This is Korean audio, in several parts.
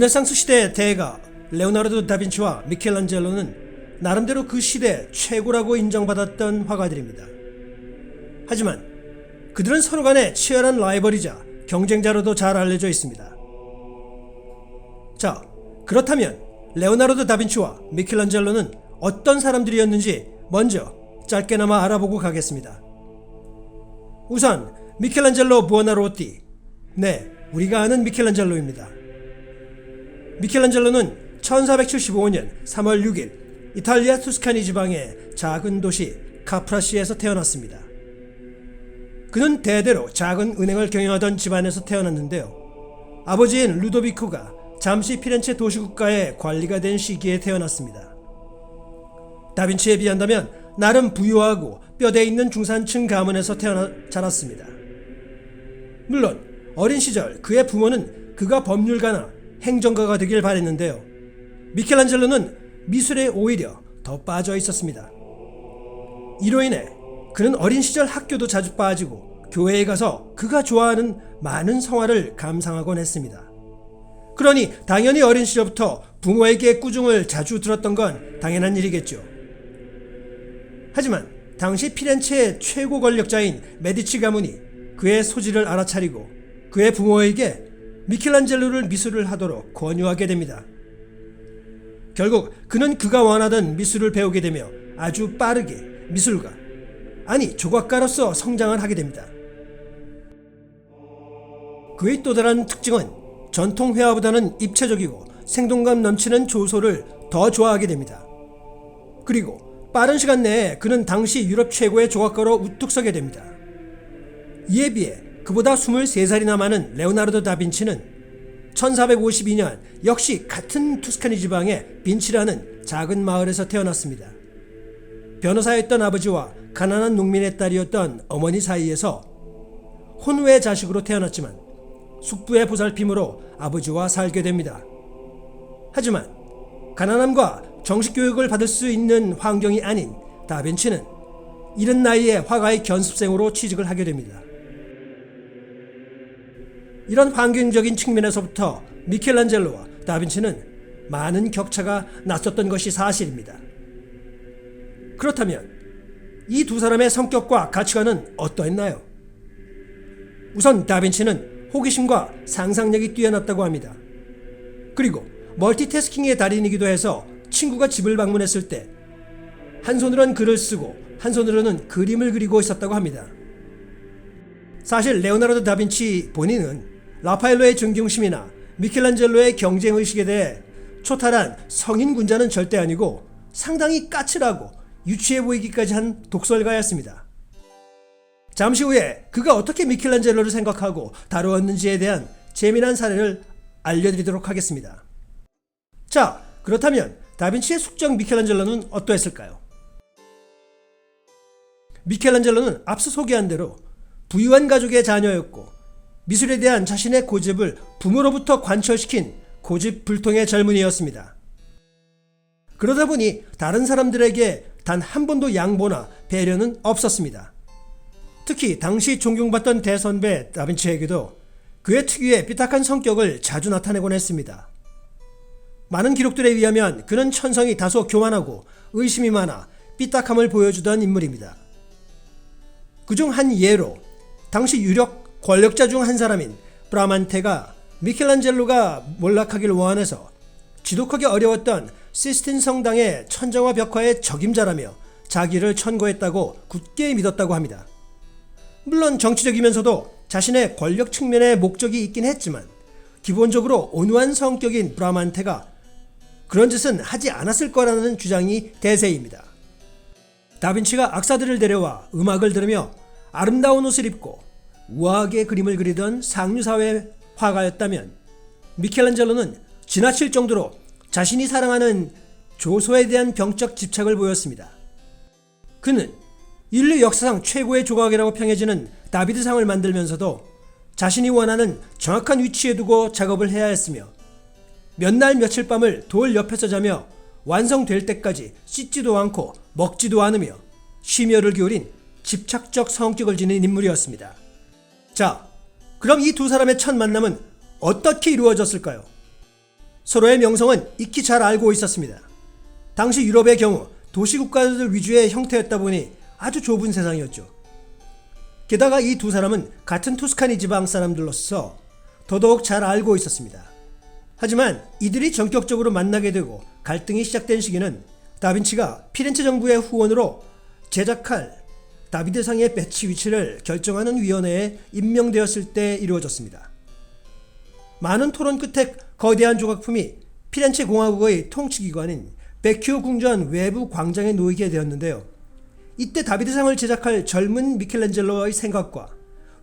르네상스 시대의 대가 레오나르도 다빈치와 미켈란젤로는 나름대로 그 시대 최고라고 인정받았던 화가들입니다. 하지만 그들은 서로 간에 치열한 라이벌이자 경쟁자로도 잘 알려져 있습니다. 자, 그렇다면 레오나르도 다빈치와 미켈란젤로는 어떤 사람들이었는지 먼저 짧게나마 알아보고 가겠습니다. 우선 미켈란젤로 부오나로티, 우리가 아는 미켈란젤로입니다. 미켈란젤로는 1475년 3월 6일 이탈리아 투스카니 지방의 작은 도시 카프라시에서 태어났습니다. 그는 대대로 작은 은행을 경영하던 집안에서 태어났는데요. 아버지인 루도비코가 잠시 피렌체 도시국가의 관리가 된 시기에 태어났습니다. 다빈치에 비한다면 나름 부유하고 뼈대 있는 중산층 가문에서 자랐습니다. 물론 어린 시절 그의 부모는 그가 법률가나 행정가가 되길 바랬는데요. 미켈란젤로는 미술에 오히려 더 빠져 있었습니다. 이로 인해 그는 어린 시절 학교도 자주 빠지고 교회에 가서 그가 좋아하는 많은 성화를 감상하곤 했습니다. 그러니 당연히 어린 시절부터 부모에게 꾸중을 자주 들었던 건 당연한 일이겠죠. 하지만 당시 피렌체의 최고 권력자인 메디치 가문이 그의 소질을 알아차리고 그의 부모에게 미켈란젤로를 미술을 하도록 권유하게 됩니다. 결국 그는 그가 원하던 미술을 배우게 되며 아주 빠르게 미술가, 조각가로서 성장을 하게 됩니다. 그의 또 다른 특징은 전통 회화보다는 입체적이고 생동감 넘치는 조소를 더 좋아하게 됩니다. 그리고 빠른 시간 내에 그는 당시 유럽 최고의 조각가로 우뚝 서게 됩니다. 이에 비해 그보다 23살이나 많은 레오나르도 다빈치는 1452년 역시 같은 투스카니 지방의 빈치라는 작은 마을에서 태어났습니다. 변호사였던 아버지와 가난한 농민의 딸이었던 어머니 사이에서 혼외 자식으로 태어났지만 숙부의 보살핌으로 아버지와 살게 됩니다. 하지만 가난함과 정식 교육을 받을 수 있는 환경이 아닌 다빈치는 이른 나이에 화가의 견습생으로 취직을 하게 됩니다. 이런 환경적인 측면에서부터 미켈란젤로와 다빈치는 많은 격차가 났었던 것이 사실입니다. 그렇다면 이 두 사람의 성격과 가치관은 어떠했나요? 우선 다빈치는 호기심과 상상력이 뛰어났다고 합니다. 그리고 멀티태스킹의 달인이기도 해서 친구가 집을 방문했을 때 한 손으로는 글을 쓰고 한 손으로는 그림을 그리고 있었다고 합니다. 사실 레오나르도 다빈치 본인은 라파엘로의 존경심이나 미켈란젤로의 경쟁의식에 대해 초탈한 성인군자는 절대 아니고 상당히 까칠하고 유치해 보이기까지 한 독설가였습니다. 잠시 후에 그가 어떻게 미켈란젤로를 생각하고 다루었는지에 대한 재미난 사례를 알려드리도록 하겠습니다. 자, 그렇다면 다빈치의 숙적 미켈란젤로는 어떠했을까요? 미켈란젤로는 앞서 소개한 대로 부유한 가족의 자녀였고 미술에 대한 자신의 고집을 부모로부터 관철시킨 고집불통의 젊은이였습니다. 그러다 보니 다른 사람들에게 단 한 번도 양보나 배려는 없었습니다. 특히 당시 존경받던 대선배 다빈치에게도 그의 특유의 삐딱한 성격을 자주 나타내곤 했습니다. 많은 기록들에 의하면 그는 천성이 다소 교만하고 의심이 많아 삐딱함을 보여주던 인물입니다. 그중 한 예로 당시 유력 권력자 중 한 사람인 브라만테가 미켈란젤로가 몰락하길 원해서 지독하게 어려웠던 시스틴 성당의 천정화 벽화의 적임자라며 자기를 천거했다고 굳게 믿었다고 합니다. 물론 정치적이면서도 자신의 권력 측면의 목적이 있긴 했지만 기본적으로 온유한 성격인 브라만테가 그런 짓은 하지 않았을 거라는 주장이 대세입니다. 다빈치가 악사들을 데려와 음악을 들으며 아름다운 옷을 입고 우아하게 그림을 그리던 상류사회 화가였다면 미켈란젤로는 지나칠 정도로 자신이 사랑하는 조소에 대한 병적 집착을 보였습니다. 그는 인류 역사상 최고의 조각이라고 평해지는 다비드상을 만들면서도 자신이 원하는 정확한 위치에 두고 작업을 해야 했으며 몇 날 며칠 밤을 돌 옆에서 자며 완성될 때까지 씻지도 않고 먹지도 않으며 심혈을 기울인 집착적 성격을 지닌 인물이었습니다. 자, 그럼 이 두 사람의 첫 만남은 어떻게 이루어졌을까요? 서로의 명성은 익히 잘 알고 있었습니다. 당시 유럽의 경우 도시국가들 위주의 형태였다 보니 아주 좁은 세상이었죠. 게다가 이 두 사람은 같은 투스카니 지방 사람들로서 더더욱 잘 알고 있었습니다. 하지만 이들이 전격적으로 만나게 되고 갈등이 시작된 시기는 다빈치가 피렌체 정부의 후원으로 제작할 다비드상의 배치 위치를 결정하는 위원회에 임명되었을 때 이루어졌습니다. 많은 토론 끝에 거대한 조각품이 피렌체 공화국의 통치기관인 베큐오 궁전 외부 광장에 놓이게 되었는데요. 이때 다비드상을 제작할 젊은 미켈란젤로의 생각과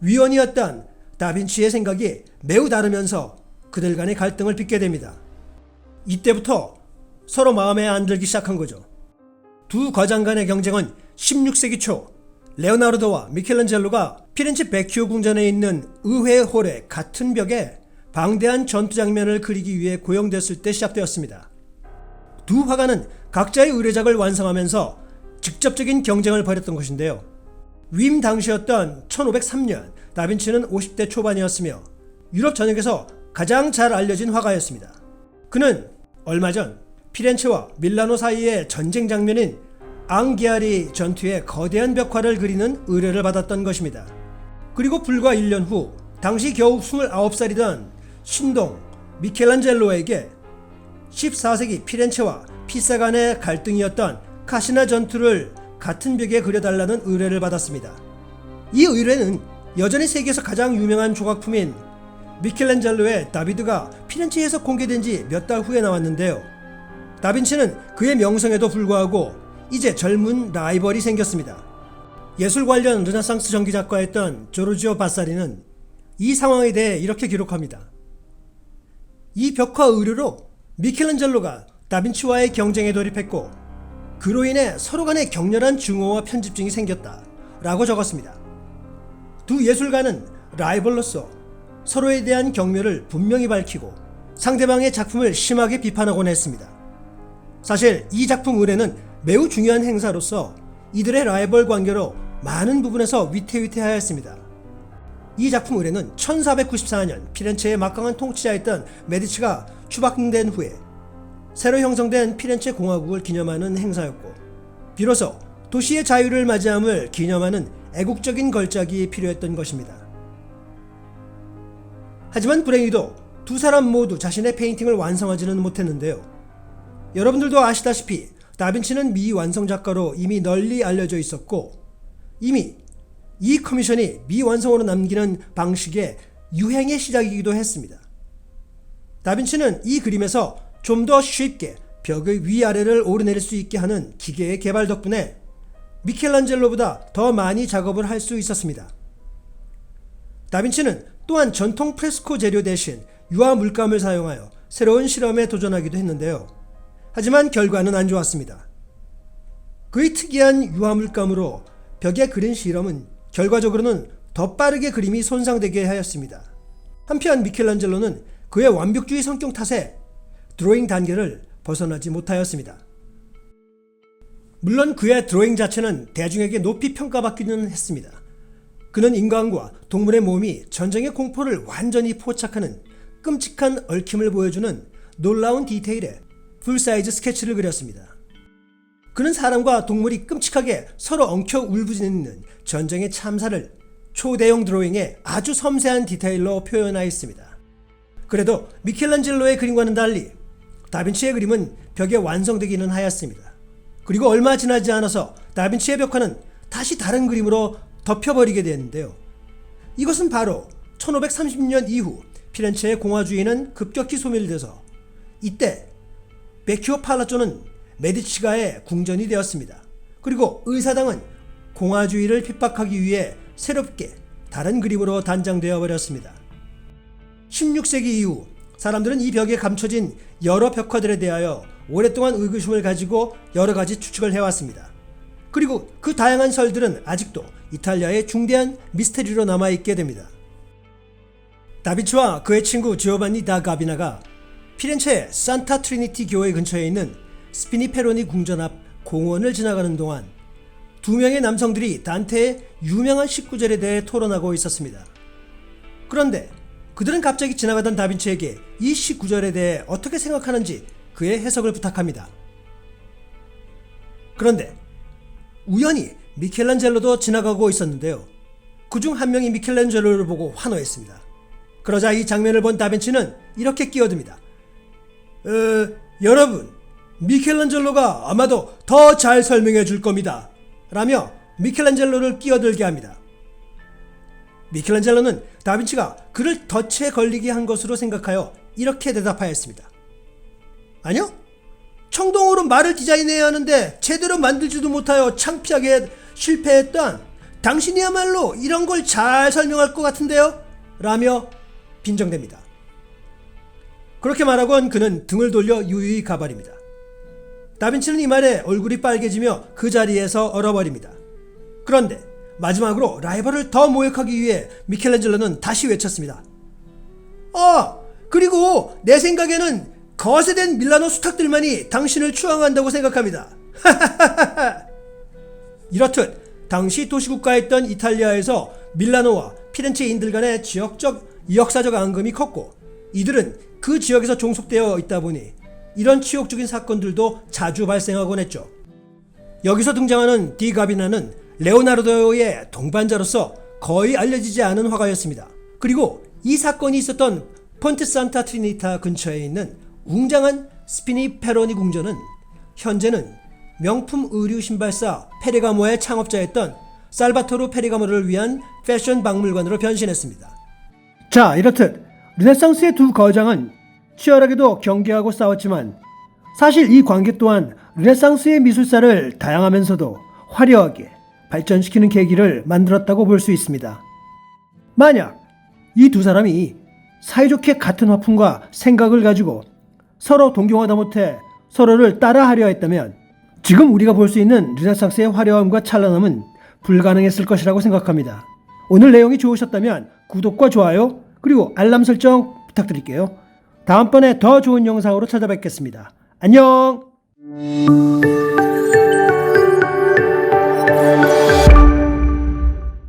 위원이었던 다빈치의 생각이 매우 다르면서 그들 간의 갈등을 빚게 됩니다. 이때부터 서로 마음에 안 들기 시작한 거죠. 두 과장 간의 경쟁은 16세기 초 레오나르도와 미켈란젤로가 피렌체 베큐오 궁전에 있는 의회홀의 같은 벽에 방대한 전투 장면을 그리기 위해 고용됐을 때 시작되었습니다. 두 화가는 각자의 의뢰작을 완성하면서 직접적인 경쟁을 벌였던 것인데요. 위임 당시였던 1503년 다빈치는 50대 초반이었으며 유럽 전역에서 가장 잘 알려진 화가였습니다. 그는 얼마 전 피렌체와 밀라노 사이의 전쟁 장면인 앙기아리 전투의 거대한 벽화를 그리는 의뢰를 받았던 것입니다. 그리고 불과 1년 후 당시 겨우 29살이던 신동 미켈란젤로에게 14세기 피렌체와 피사 간의 갈등이었던 카시나 전투를 같은 벽에 그려달라는 의뢰를 받았습니다. 이 의뢰는 여전히 세계에서 가장 유명한 조각품인 미켈란젤로의 다비드가 피렌체에서 공개된 지 몇 달 후에 나왔는데요. 다빈치는 그의 명성에도 불구하고 이제 젊은 라이벌이 생겼습니다. 예술 관련 르네상스 전기작가였던 조르지오 바사리는 이 상황에 대해 이렇게 기록합니다. 이 벽화 의뢰로 미켈란젤로가 다빈치와의 경쟁에 돌입했고 그로 인해 서로 간의 격렬한 증오와 편집증이 생겼다 라고 적었습니다. 두 예술가는 라이벌로서 서로에 대한 경멸을 분명히 밝히고 상대방의 작품을 심하게 비판하곤 했습니다. 사실 이 작품 의뢰는 매우 중요한 행사로서 이들의 라이벌 관계로 많은 부분에서 위태위태하였습니다. 이 작품 의뢰는 1494년 피렌체의 막강한 통치자였던 메디치가 추방된 후에 새로 형성된 피렌체 공화국을 기념하는 행사였고 비로소 도시의 자유를 맞이함을 기념하는 애국적인 걸작이 필요했던 것입니다. 하지만 불행히도 두 사람 모두 자신의 페인팅을 완성하지는 못했는데요. 여러분들도 아시다시피 다빈치는 미완성 작가로 이미 널리 알려져 있었고 이미 이 커미션이 미완성으로 남기는 방식의 유행의 시작이기도 했습니다. 다빈치는 이 그림에서 좀 더 쉽게 벽의 위아래를 오르내릴 수 있게 하는 기계의 개발 덕분에 미켈란젤로보다 더 많이 작업을 할 수 있었습니다. 다빈치는 또한 전통 프레스코 재료 대신 유화 물감을 사용하여 새로운 실험에 도전하기도 했는데요. 하지만 결과는 안 좋았습니다. 그의 특이한 유화 물감으로 벽에 그린 실험은 결과적으로는 더 빠르게 그림이 손상되게 하였습니다. 한편 미켈란젤로는 그의 완벽주의 성격 탓에 드로잉 단계를 벗어나지 못하였습니다. 물론 그의 드로잉 자체는 대중에게 높이 평가받기는 했습니다. 그는 인간과 동물의 몸이 전쟁의 공포를 완전히 포착하는 끔찍한 얽힘을 보여주는 놀라운 디테일의 풀사이즈 스케치를 그렸습니다. 그는 사람과 동물이 끔찍하게 서로 엉켜 울부짖는 전쟁의 참사를 초대형 드로잉에 아주 섬세한 디테일로 표현하였습니다. 그래도 미켈란젤로의 그림과는 달리 다빈치의 그림은 벽에 완성되기는 하였습니다. 그리고 얼마 지나지 않아서 다빈치의 벽화는 다시 다른 그림으로 덮여버리게 되었는데요. 이것은 바로 1530년 이후 피렌체의 공화주의는 급격히 소멸돼서 이때 베큐오 팔라조는 메디치가의 궁전이 되었습니다. 그리고 의사당은 공화주의를 핍박하기 위해 새롭게 다른 그림으로 단장되어 버렸습니다. 16세기 이후 사람들은 이 벽에 감춰진 여러 벽화들에 대하여 오랫동안 의구심을 가지고 여러 가지 추측을 해왔습니다. 그리고 그 다양한 설들은 아직도 이탈리아의 중대한 미스테리로 남아있게 됩니다. 다빈치와 그의 친구 지오반니 다 가비나가 피렌체의 산타 트리니티 교회 근처에 있는 스피니페로니 궁전 앞 공원을 지나가는 동안 두 명의 남성들이 단테의 유명한 19절에 대해 토론하고 있었습니다. 그런데 그들은 갑자기 지나가던 다빈치에게 이 시 구절에 대해 어떻게 생각하는지 그의 해석을 부탁합니다. 그런데 우연히 미켈란젤로도 지나가고 있었는데요. 그중 한 명이 미켈란젤로를 보고 환호했습니다. 그러자 이 장면을 본 다빈치는 이렇게 끼어듭니다. 여러분, 미켈란젤로가 아마도 더 잘 설명해 줄 겁니다. 라며 미켈란젤로를 끼어들게 합니다. 미켈란젤로는 다빈치가 그를 덫에 걸리게 한 것으로 생각하여 이렇게 대답하였습니다. 아니요, 청동으로 말을 디자인해야 하는데 제대로 만들지도 못하여 창피하게 실패했던 당신이야말로 이런 걸 잘 설명할 것 같은데요? 라며 빈정댑니다. 그렇게 말하곤 그는 등을 돌려 유유히 가버립니다. 다빈치는 이 말에 얼굴이 빨개지며 그 자리에서 얼어버립니다. 그런데 마지막으로 라이벌을 더 모욕하기 위해 미켈란젤로는 다시 외쳤습니다. 그리고 내 생각에는 거세된 밀라노 수탉들만이 당신을 추앙한다고 생각합니다. 이렇듯 당시 도시국가였던 이탈리아에서 밀라노와 피렌체인들 간의 역사적 앙금이 컸고 이들은 그 지역에서 종속되어 있다 보니 이런 치욕적인 사건들도 자주 발생하곤 했죠. 여기서 등장하는 디 가비나는 레오나르도의 동반자로서 거의 알려지지 않은 화가였습니다. 그리고 이 사건이 있었던 폰테 산타 트리니타 근처에 있는 웅장한 스피니 페로니 궁전은 현재는 명품 의류 신발사 페리가모의 창업자였던 살바토르 페리가모를 위한 패션 박물관으로 변신했습니다. 자, 이렇듯 르네상스의 두 거장은 치열하게도 경계하고 싸웠지만 사실 이 관계 또한 르네상스의 미술사를 다양하면서도 화려하게 발전시키는 계기를 만들었다고 볼 수 있습니다. 만약 이 두 사람이 사이좋게 같은 화풍과 생각을 가지고 서로 동경하다 못해 서로를 따라하려 했다면 지금 우리가 볼 수 있는 르네상스의 화려함과 찬란함은 불가능했을 것이라고 생각합니다. 오늘 내용이 좋으셨다면 구독과 좋아요 그리고 알람 설정 부탁드릴게요. 다음번에 더 좋은 영상으로 찾아뵙겠습니다. 안녕!